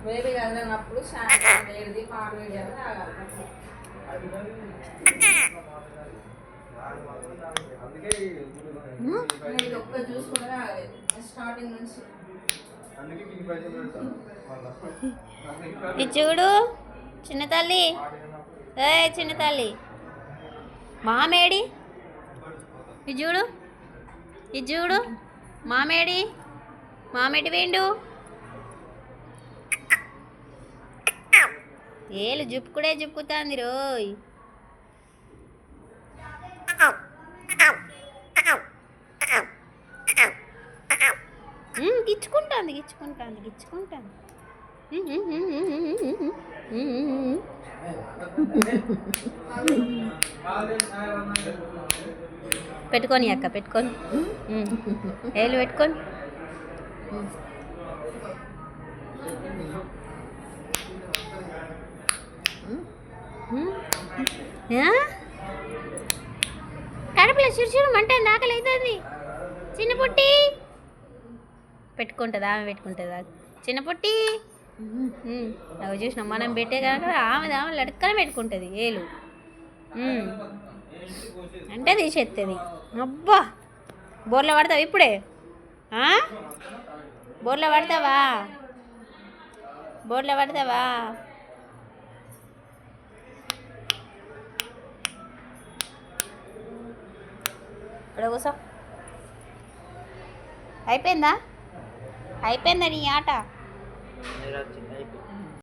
Baby కదిలినప్పుడు సాయంత్రం వేడిది పాలు వేడి అని తాగాలి. ఇది ఒక్క జ్యూస్ కూడా తాగలేదు స్టార్టింగ్ నుంచి. ఇది చూడు చిన్న తల్లి, ఏ చిన్న తల్లి మామేడి, ఇది చూడు, ఇది చూడు మామేడి, మామేడి వేండు ఏలు జుప్పుకుడే జుప్పుకుతాంది రోయ్. గిచ్చుకుంటాంది గిచ్చుకుంటాంది గిచ్చుకుంటాంది. పెట్టుకొని అక్క పెట్టుకొని, ఏళ్ళు పెట్టుకొని. కడుపులో చురుచురు మంట ఆకలి అవుతుంది. చిన్న పుట్టి పెట్టుకుంటుందా, ఆమె పెట్టుకుంటుందా చిన్న పుట్టి. అవి చూసినా మనం పెట్టే కనుక ఆమె లడక్కనే పెట్టుకుంటుంది ఏలు. అంటే తీసేస్తుంది. అబ్బా బోర్లో పడతావు ఇప్పుడే, బోర్లో పడతావా, బోర్లో పడతావా. ఇక్కడ కూర్చో. అయిపోయిందా, అయిపోయిందా నీ ఆట.